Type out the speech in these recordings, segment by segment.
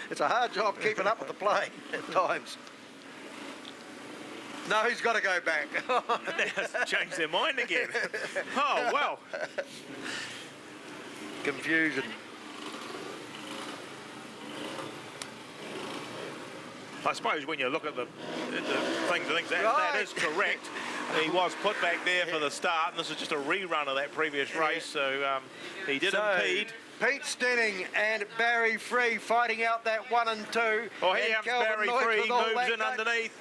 It's a hard job keeping up with the play at times. No, he's got to go back. Now changed their mind again. Oh, well. Confusion. I suppose when you look at the things, I think that is correct. He was put back there for the start, and this is just a rerun of that previous race, so he did impede. Pete Stenning and Barry Free fighting out that 1 and 2. Oh, here comes Barry Free, moves in underneath.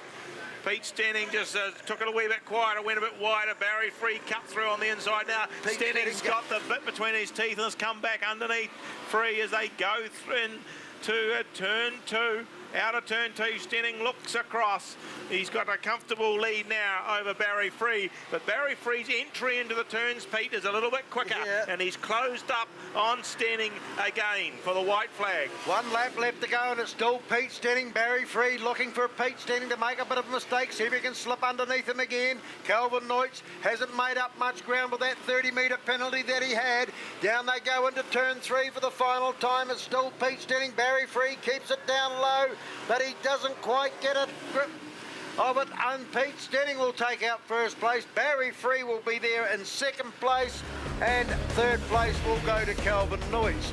Pete Stenning just took it a wee bit quieter, went a bit wider. Barry Free cut through on the inside now. Stenning's got the bit between his teeth and has come back underneath Free as they go into turn 2. Out of turn 2, Stenning looks across. He's got a comfortable lead now over Barry Free, but Barry Free's entry into the turns, Pete, is a little bit quicker, and he's closed up on Stenning again for the white flag. 1 lap left to go, and it's still Pete Stenning. Barry Free looking for Pete Stenning to make a bit of a mistake, see if he can slip underneath him again. Calvin Neutz hasn't made up much ground with that 30-metre penalty that he had. Down they go into turn 3 for the final time. It's still Pete Stenning. Barry Free keeps it down low, but he doesn't quite get a grip of it, and Pete Stenning will take out first place. Barry Free will be there in second place, and third place will go to Calvin Neutz.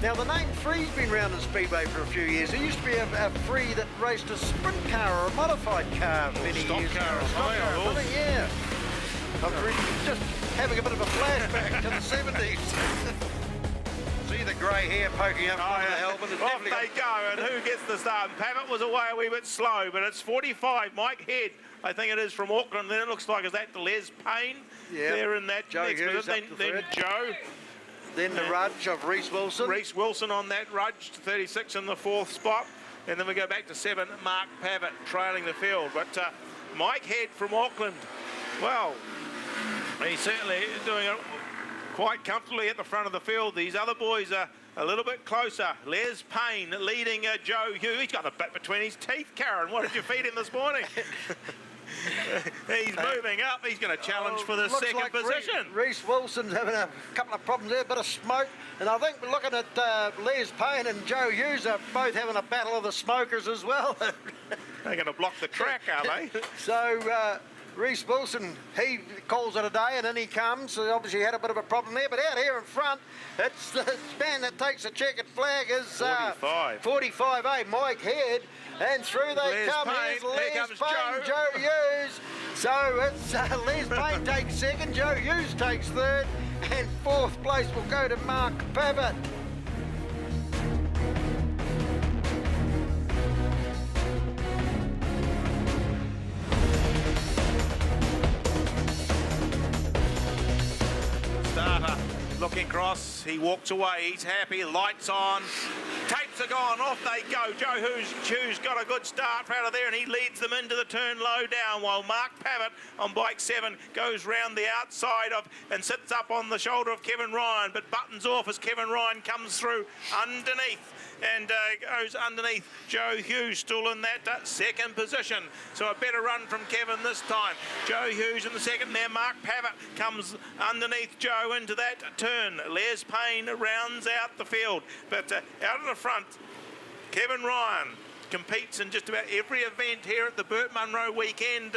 Now, the name Free's been around in Speedway for a few years. There used to be a Free that raced a sprint car or a modified car many years ago. Yeah. I'm just having a bit of a flashback to the 70s. See the grey hair poking up from the helmet. Off they go, and who gets the start? Pavitt was away a wee bit slow, but it's 45. Mike Head, I think it is, from Auckland. Then it looks like, is that Les Payne? Yeah. They're in that Joe next position. Then Joe. Then the Rudge of Reese Wilson. Reese Wilson on that Rudge, 36 in the 4th spot. And then we go back to 7, Mark Pavitt trailing the field. But Mike Head from Auckland, well, he's certainly doing it quite comfortably at the front of the field. These other boys are a little bit closer. Les Payne leading Joe Hughes. He's got a bit between his teeth, Karen. What did you feed him this morning? He's moving up. He's going to challenge for the second position. Reese Wilson's having a couple of problems there, a bit of smoke. And I think we're looking at Les Payne and Joe Hughes are both having a battle of the smokers as well. They're going to block the track, are they? So, Reese Wilson, he calls it a day, and then he comes. So obviously had a bit of a problem there, but out here in front, it's the man that takes the checkered flag is 45A, Mike Head, and through they come. Here's Les Payne, Joe Hughes. So it's Les Payne takes second, Joe Hughes takes third, and 4th place will go to Mark Pavitt. Looking across, he walks away, he's happy, lights on, tapes are gone, off they go. Joe Hughes got a good start out of there, and he leads them into the turn low down, while Mark Pavitt on bike 7 goes round the outside of and sits up on the shoulder of Kevin Ryan, but buttons off as Kevin Ryan comes through underneath and goes underneath Joe Hughes, still in that second position. So a better run from Kevin this time. Joe Hughes in the second there. Mark Pavitt comes underneath Joe into that turn. Les Payne rounds out the field. But out of the front, Kevin Ryan competes in just about every event here at the Burt Munro weekend.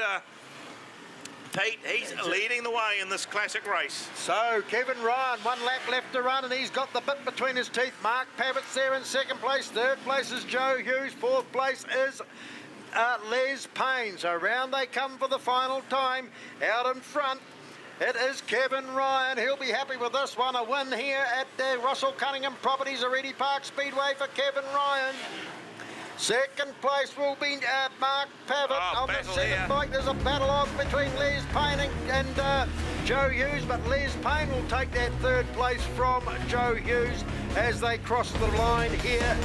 Pete, he's leading the way in this classic race. So, Kevin Ryan, 1 lap left to run, and he's got the bit between his teeth. Mark Pavitt's there in second place. Third place is Joe Hughes. 4th place is Les Payne. So, round they come for the final time. Out in front, it is Kevin Ryan. He'll be happy with this one. A win here at Russell Cunningham Properties, Aridi Park Speedway for Kevin Ryan. Second place will be Mark Pavitt on the second bike. There's a battle on between Les Payne and Joe Hughes, but Les Payne will take that 3rd place from Joe Hughes as they cross the line here.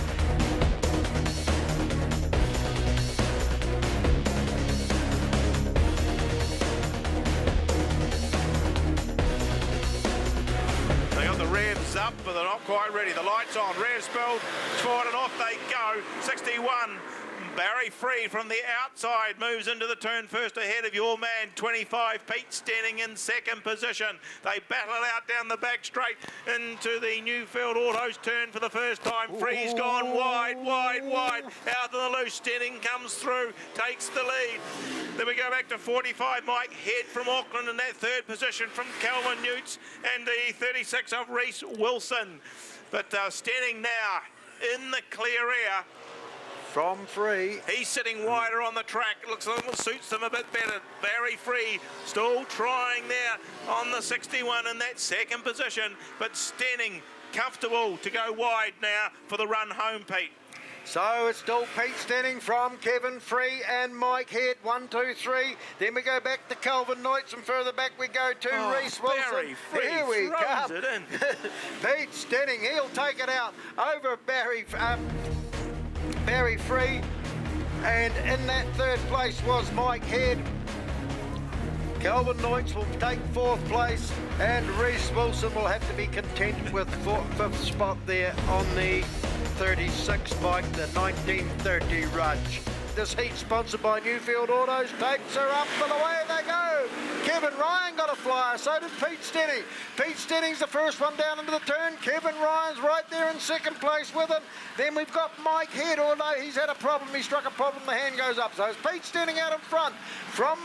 They got the revs up, but they're not quite ready. The lights on, revs spelled forward, and off they go. 61 Barry Free from the outside moves into the turn first ahead of your man 25 Pete Stenning in second position. They battle it out down the back straight into the Newfield Autos turn for the first time. Free's gone wide out of the loose. Stenning comes through, takes the lead. Then we go back to 45 Mike Head from Auckland in that third position from Calvin Newts and the 36 of Reese Wilson. But Stenning now in the clear air. From Free. He's sitting wider on the track. Looks like it suits them a bit better. Barry Free still trying there on the 61 in that second position. But Stenning comfortable to go wide now for the run home, Pete. So it's still Pete Stenning from Kevin Free and Mike Head, 1, 2, 3. Then we go back to Calvin Knights, and further back we go to Reese Wilson. Barry Free Here we throws come. it in. Pete Stenning, he'll take it out over Barry Free. And in that third place was Mike Head. Calvin Knights will take fourth place, and Reese Wilson will have to be content with fifth spot there on the 36 bike, the 1930 Rudge. This heat sponsored by Newfield Autos. Takes her up and away they go. Kevin Ryan got a flyer, so did Pete Stenning. Pete Stenning's the first one down into the turn. Kevin Ryan's right there in second place with him. Then we've got Mike Head, although he's had a problem. He struck a problem, the hand goes up. So it's Pete Stenning out in front from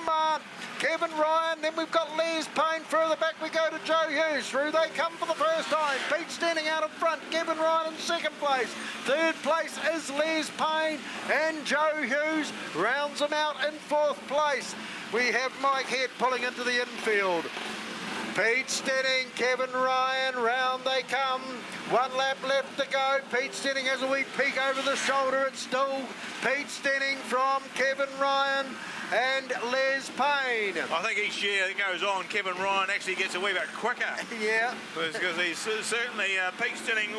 Kevin Ryan. Then we've got Les Payne. Further back we go to Joe Hughes. Through they come for the first time. Pete Stenning out in front. Kevin Ryan in second place. Third place is Les Payne, and Joe Hughes rounds them out in fourth place. We have Mike Head pulling into the infield. Pete Stenning, Kevin Ryan, round they come. 1 lap left to go. Pete Stenning has a wee peek over the shoulder. It's still Pete Stenning from Kevin Ryan and Les Payne. I think each year that goes on, Kevin Ryan actually gets a wee bit quicker. Yeah. Because he's certainly, Pete Stenning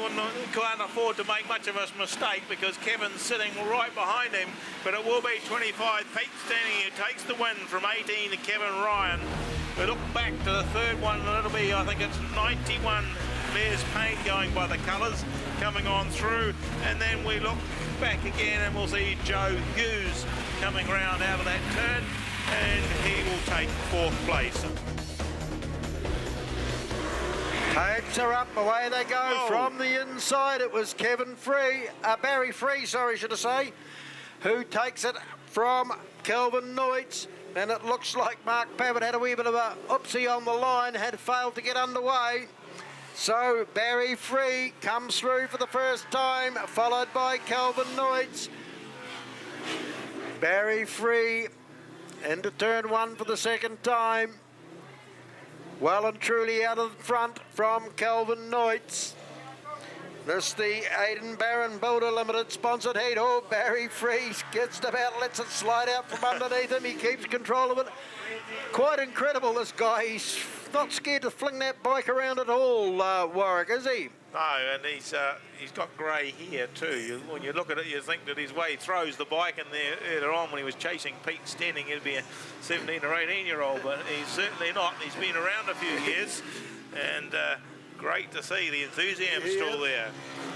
can't afford to make much of a mistake because Kevin's sitting right behind him. But it will be 25 Pete Stenning who takes the win from 18 to Kevin Ryan. We look back to the third one, and it'll be, I think it's 91 Les Payne going by the colours, coming on through. And then we look back again and we'll see Joe Hughes coming round out of that turn, and he will take fourth place. Takes her up, away they go. Whoa. From the inside. It was Barry Free, should I say, who takes it from Calvin Knights. And it looks like Mark Pavitt had a wee bit of a oopsie on the line, had failed to get underway. So Barry Free comes through for the first time, followed by Calvin Knights. Barry Free into turn one for the second time. Well and truly out of front from Calvin Knights. This the Aidan Barron Builder Limited sponsored heat. Oh, Barry Free gets about, lets it slide out from underneath him. He keeps control of it. Quite incredible, this guy. He's not scared to fling that bike around at all, Warwick, is he? No, and he's got grey hair too. When you look at it, you think that his way he throws the bike in there earlier on when he was chasing Pete Stenning, he'd be a 17 or 18-year-old, but he's certainly not. He's been around a few years, and great to see the enthusiasm still there.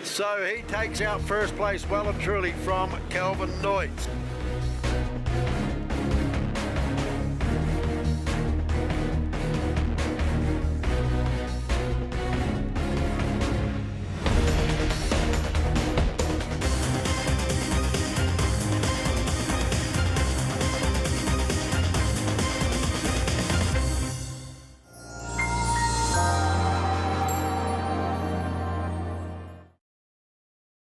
So he takes out first place well and truly from Calvin Knights.